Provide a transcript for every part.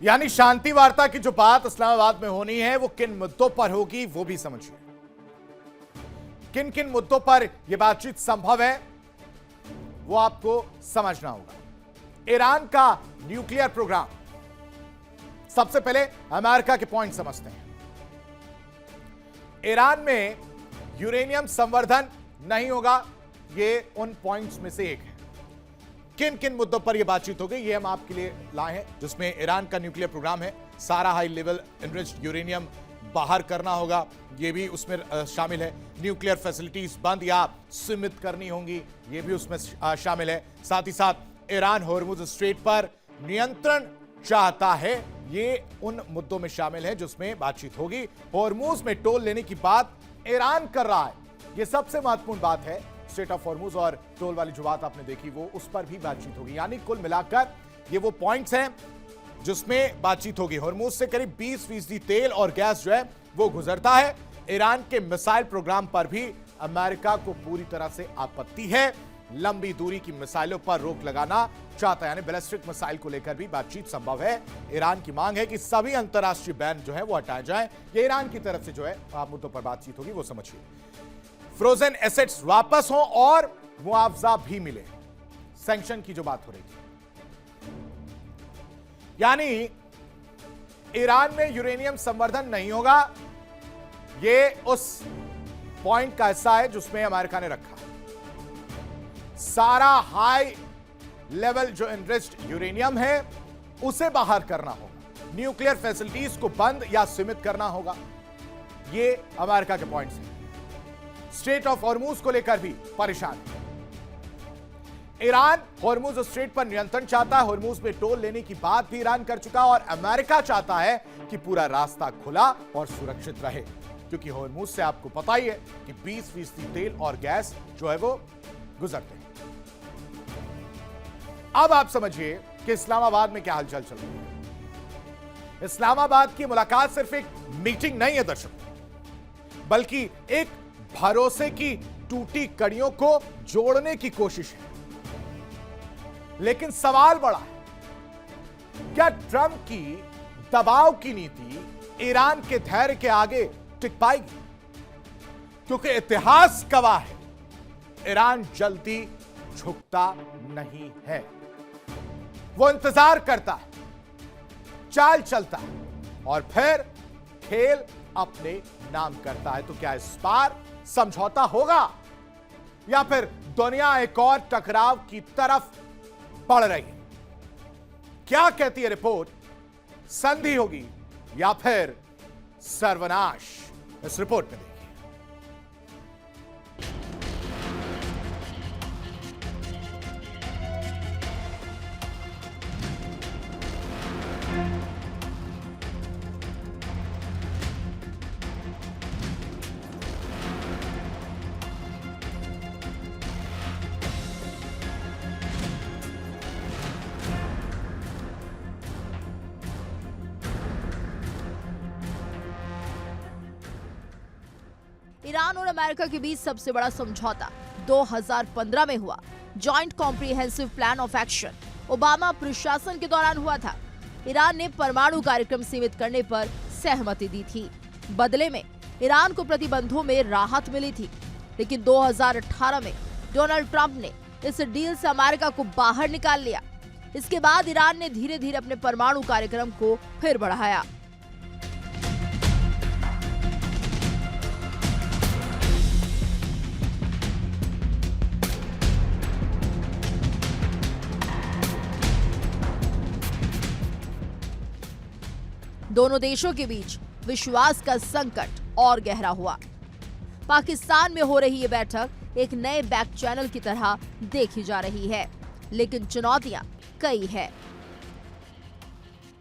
यानी शांति वार्ता की जो बात इस्लामाबाद में होनी है वो किन मुद्दों पर होगी वो भी समझिए। किन किन मुद्दों पर यह बातचीत संभव है वो आपको समझना होगा। ईरान का न्यूक्लियर प्रोग्राम, सबसे पहले अमेरिका के पॉइंट समझते हैं। ईरान में यूरेनियम संवर्धन नहीं होगा, ये उन पॉइंट्स में से एक है। किन किन मुद्दों पर यह बातचीत होगी ये हम आपके लिए लाए हैं, जिसमें ईरान का न्यूक्लियर प्रोग्राम है। सारा हाई लेवल एनरिच्ड यूरेनियम बाहर करना होगा, यह भी उसमें शामिल है। न्यूक्लियर फैसिलिटीज बंद या सीमित करनी होंगी, यह भी उसमें शामिल है। साथ ही साथ ईरान हॉर्मुज स्ट्रेट पर नियंत्रण चाहता है, ये उन मुद्दों में शामिल है जिसमें बातचीत होगी। हॉर्मुज में टोल लेने की बात ईरान कर रहा है, यह सबसे महत्वपूर्ण बात है। स्ट्रेट ऑफ हॉर्मुज और टोल वाली जो बात आपने देखी वो उस पर भी बातचीत होगी। यानी कुल मिलाकर ये वो पॉइंट्स हैं जिसमें बातचीत होगी। हॉर्मुज से करीब 20% तेल और गैस जो है वो गुजरता है। ईरान के मिसाइल प्रोग्राम पर भी अमेरिका को पूरी तरह से आपत्ति है। लंबी दूरी की मिसाइलों पर रोक लगाना चाहता है, यानी बैलिस्टिक मिसाइल को लेकर भी बातचीत संभव है। ईरान की मांग है कि सभी अंतरराष्ट्रीय बैन जो है वो हटाए जाएं। ये ईरान की तरफ से जो है मुद्दों पर बातचीत होगी, वो समझिए। फ्रोजन एसेट्स वापस हो और मुआवजा भी मिले, सैंक्शन की जो बात हो रही थी। यानी ईरान में यूरेनियम संवर्धन नहीं होगा, ये उस पॉइंट का हिस्सा है जिसमें अमेरिका ने रखा। सारा हाई लेवल जो एनरिच्ड यूरेनियम है उसे बाहर करना होगा, न्यूक्लियर फैसिलिटीज को बंद या सीमित करना होगा, ये अमेरिका के पॉइंट्स हैं। स्ट्रेट ऑफ हॉर्मुज को लेकर भी परेशान है। ईरान हॉर्मुज स्ट्रेट पर नियंत्रण चाहता है, हॉर्मुज में टोल लेने की बात भी ईरान कर चुका और अमेरिका चाहता है कि पूरा रास्ता खुला और सुरक्षित रहे, क्योंकि हॉर्मुज से आपको पता ही है कि 20% तेल और गैस जो है वो गुजरते हैं। अब आप समझिए कि इस्लामाबाद में क्या हलचल चल रही है। इस्लामाबाद की मुलाकात सिर्फ एक मीटिंग नहीं है दर्शकों, बल्कि एक भरोसे की टूटी कड़ियों को जोड़ने की कोशिश है। लेकिन सवाल बड़ा है, क्या ट्रंप की दबाव की नीति ईरान के धैर्य के आगे टिक पाएगी? क्योंकि इतिहास गवाह है, ईरान जल्दी झुकता नहीं है। वो इंतजार करता है, चाल चलता है और फिर खेल अपने नाम करता है। तो क्या इस बार समझौता होगा या फिर दुनिया एक और टकराव की तरफ बढ़ रही है? क्या कहती है रिपोर्ट? संधि होगी या फिर सर्वनाश? इस रिपोर्ट में देखिए। ईरान और अमेरिका के बीच सबसे बड़ा समझौता 2015 में हुआ। Joint comprehensive plan of action Obama प्रशासन के दौरान हुआ था। ईरान ने परमाणु कार्यक्रम सीमित करने पर सहमति दी थी। बदले में ईरान को प्रतिबंधों में राहत मिली थी, लेकिन 2018 में डोनाल्ड ट्रंप ने इस डील से अमेरिका को बाहर निकाल लिया। इसके बाद ईरान ने धीरे धीरे अपने परमाणु कार्यक्रम को फिर बढ़ाया। दोनों देशों के बीच विश्वास का संकट और गहरा हुआ। पाकिस्तान में हो रही ये बैठक एक नए बैक चैनल की तरह देखी जा रही है, लेकिन चुनौतियां कई है।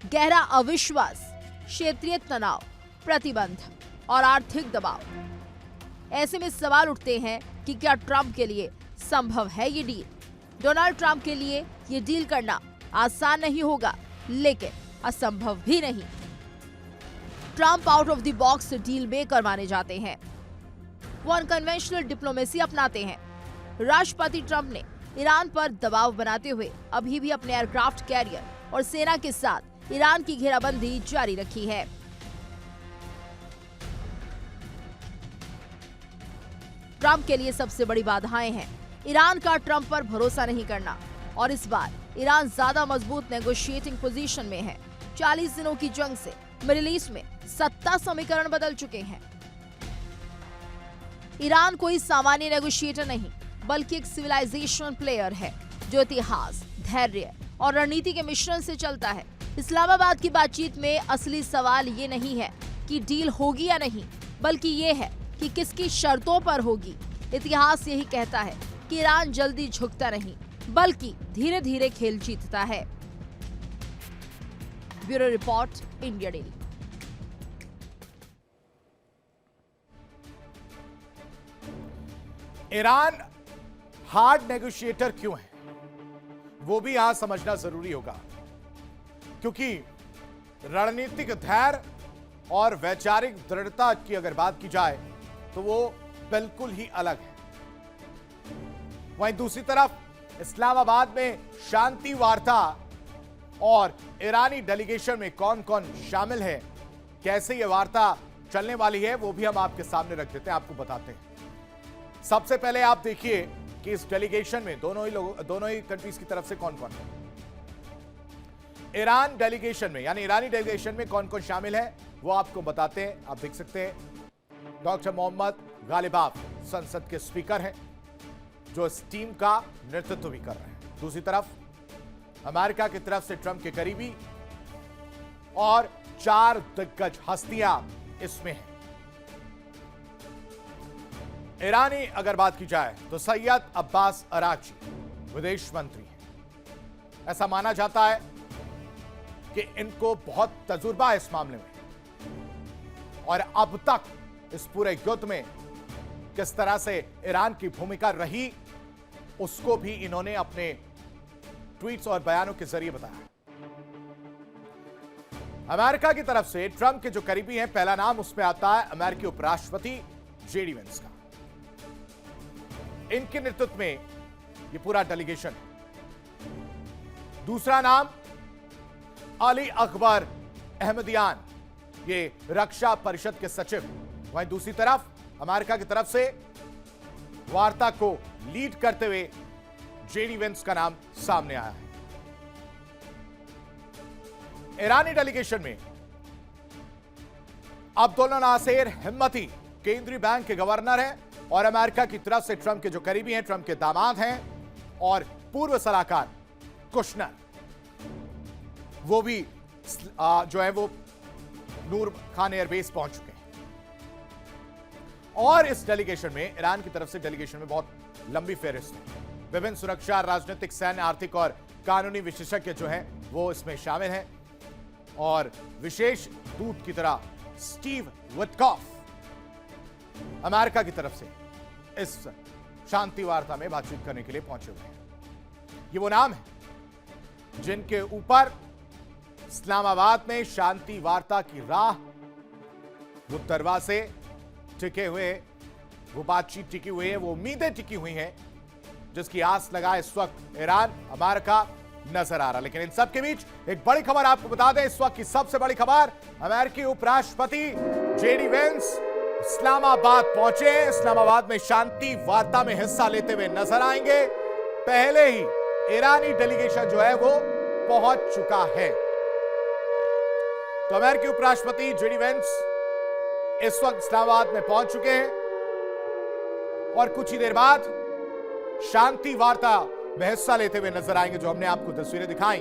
गहरा अविश्वास, क्षेत्रीय तनाव, प्रतिबंध और आर्थिक दबाव। ऐसे में सवाल उठते हैं कि क्या ट्रंप के लिए संभव है ये डील? डोनाल्ड ट्रंप के लिए ये डील करना आसान नहीं होगा, लेकिन असंभव भी नहीं। Trump out of the box deal maker माने जाते हैं। वो अनकन्वेंशनल डिप्लोमेसी अपनाते हैं। राष्ट्रपति ट्रंप ने ईरान पर दबाव बनाते हुए अभी भी अपने एयरक्राफ्ट कैरियर और सेना के साथ ईरान की घेराबंदी जारी रखी है। ट्रंप के लिए सबसे बड़ी बाधाएं हैं ईरान का ट्रंप पर भरोसा नहीं करना, और इस बार ईरान ज्यादा मजबूत नेगोशिएटिंग पोजीशन में है। 40 दिनों की जंग से मिडिल ईस्ट में सत्ता समीकरण बदल चुके हैं। ईरान कोई सामान्य नेगोशिएटर नहीं, बल्कि एक सिविलाइजेशन प्लेयर है जो इतिहास, धैर्य और रणनीति के मिश्रण से चलता है। इस्लामाबाद की बातचीत में असली सवाल ये नहीं है कि डील होगी या नहीं, बल्कि ये है कि किसकी शर्तों पर होगी। इतिहास यही कहता है कि ईरान जल्दी झुकता नहीं, बल्कि धीरे धीरे खेल जीतता है। Bureau report, India daily. Iran hard negotiator क्यों है, वो भी यहां समझना जरूरी होगा, क्योंकि रणनीतिक धैर्य और वैचारिक दृढ़ता की अगर बात की जाए तो वो बिल्कुल ही अलग है। वहीं दूसरी तरफ इस्लामाबाद में शांति वार्ता और ईरानी डेलीगेशन में कौन कौन शामिल है, कैसे ये वार्ता चलने वाली है, वो भी हम आपके सामने रख देते हैं, आपको बताते हैं। सबसे पहले आप देखिए कि इस डेलीगेशन में दोनों ही कंट्रीज की तरफ से कौन कौन है। ईरान डेलीगेशन में यानी ईरानी डेलीगेशन में कौन कौन शामिल है वो आपको बताते हैं। आप देख सकते हैं डॉक्टर मोहम्मद गालिबाफ संसद के स्पीकर हैं, जो इस टीम का नेतृत्व भी कर रहे हैं। दूसरी तरफ अमेरिका की तरफ से ट्रंप के करीबी और 4 दिग्गज हस्तियां इसमें हैं। ईरानी अगर बात की जाए तो सैयद अब्बास अराची विदेश मंत्री हैं। ऐसा माना जाता है कि इनको बहुत तजुर्बा है इस मामले में, और अब तक इस पूरे युद्ध में किस तरह से ईरान की भूमिका रही उसको भी इन्होंने अपने ट्वीट्स और बयानों के जरिए बताया। अमेरिका की तरफ से ट्रंप के जो करीबी हैं, पहला नाम उसमें आता है अमेरिकी उपराष्ट्रपति जेडी वेंस का। इनके नेतृत्व में यह पूरा डेलीगेशन है। दूसरा नाम अली अकबर अहमदियान, ये रक्षा परिषद के सचिव। वहीं दूसरी तरफ अमेरिका की तरफ से वार्ता को लीड करते हुए जेडी वेंस का नाम सामने आया है। ईरानी डेलीगेशन में अब्दुल्ला नासिर हिम्मती केंद्रीय बैंक के गवर्नर हैं, और अमेरिका की तरफ से ट्रंप के जो करीबी हैं, ट्रंप के दामाद हैं और पूर्व सलाहकार कुशनर, वो भी जो है वो नूर खान एयरबेस पहुंच चुके हैं। और इस डेलीगेशन में ईरान की तरफ से डेलीगेशन में बहुत लंबी फेहरिस्त है। विभिन्न सुरक्षा, राजनीतिक, सैन्य, आर्थिक और कानूनी विशेषज्ञ जो हैं वो इसमें शामिल हैं। और विशेष दूत की तरह स्टीव विटकॉफ अमेरिका की तरफ से इस शांति वार्ता में बातचीत करने के लिए पहुंचे हुए हैं। ये वो नाम है जिनके ऊपर इस्लामाबाद में शांति वार्ता की राह, वो दरवाजे टिके हुए, वो बातचीत टिकी हुई है, वो उम्मीदें टिकी हुई हैं, जिसकी आस लगा इस वक्त ईरान, अमेरिका नजर आ रहा। लेकिन इन सब के बीच एक बड़ी खबर आपको बता दें, इस वक्त की सबसे बड़ी खबर, अमेरिकी उपराष्ट्रपति जेडी वेंस इस्लामाबाद पहुंचे। इस्लामाबाद में शांति वार्ता में हिस्सा लेते हुए नजर आएंगे। पहले ही ईरानी डेलीगेशन जो है वो पहुंच चुका है। तो अमेरिकी उपराष्ट्रपति जेडी वेंस इस वक्त इस्लामाबाद में पहुंच चुके हैं, और कुछ ही देर बाद शांति वार्ता में हिस्सा लेते हुए नजर आएंगे। जो हमने आपको तस्वीरें दिखाई,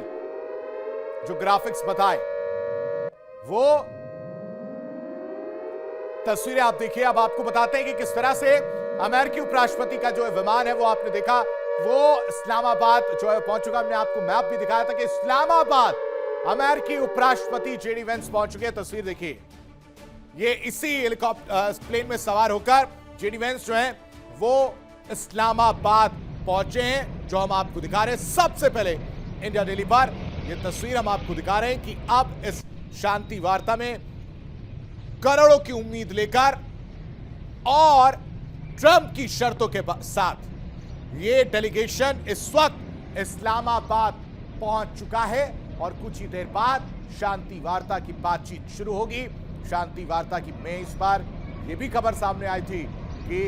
जो ग्राफिक्स बताए, वो तस्वीरें आप देखिए। अब आपको बताते हैं कि किस तरह से अमेरिकी उपराष्ट्रपति का जो विमान है वो आपने देखा, वो इस्लामाबाद जो है पहुंच चुका। हमने आपको मैप भी दिखाया था कि इस्लामाबाद अमेरिकी उपराष्ट्रपति जेडी वेंस पहुंच चुके हैं। तस्वीर देखिए, ये इसी हेलीकॉप्टर प्लेन में सवार होकर जेडी वेंस जो है वो इस्लामाबाद पहुंचे हैं, जो हम आपको दिखा रहे हैं। सबसे पहले इंडिया डेली पर यह तस्वीर हम आपको दिखा रहे हैं कि अब इस शांति वार्ता में करोड़ों की उम्मीद लेकर और ट्रंप की शर्तों के साथ यह डेलीगेशन इस वक्त इस्लामाबाद पहुंच चुका है, और कुछ ही देर बाद शांति वार्ता की बातचीत शुरू होगी। शांति वार्ता की इस बार यह भी खबर सामने आई थी कि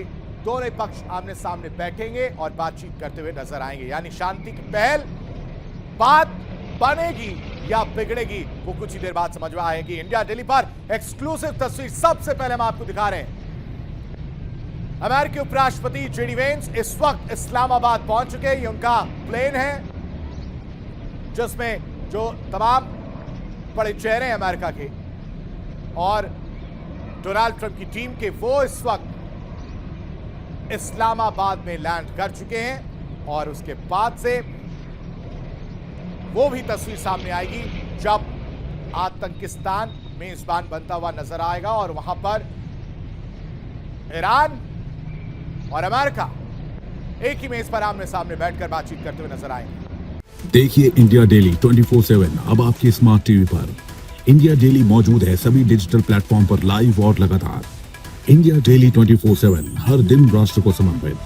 दोनों पक्ष आमने सामने बैठेंगे और बातचीत करते हुए नजर आएंगे। यानी शांति की पहल, बात बनेगी या बिगड़ेगी, वो कुछ ही देर बाद समझ में आएगी। इंडिया डेली पर एक्सक्लूसिव तस्वीर सबसे पहले हम आपको दिखा रहे हैं। अमेरिकी उपराष्ट्रपति जेडी वेंस इस वक्त इस्लामाबाद पहुंच चुके हैं। ये उनका प्लेन है जिसमें जो तमाम बड़े चेहरे हैं अमेरिका के और डोनाल्ड ट्रंप की टीम के, वो इस वक्त इस्लामाबाद में लैंड कर चुके हैं। और उसके बाद से वो भी तस्वीर सामने आएगी जब आतंकिस्तान मेजबान बनता हुआ नजर आएगा और वहां पर ईरान और अमेरिका एक ही मेज पर आमने सामने बैठकर बातचीत करते हुए नजर आएंगे। देखिए इंडिया डेली 24/7 अब आपकी स्मार्ट टीवी पर। इंडिया डेली मौजूद है सभी डिजिटल प्लेटफॉर्म पर लाइव और लगातार। इंडिया डेली 24/7 हर दिन राष्ट्र को समर्पित।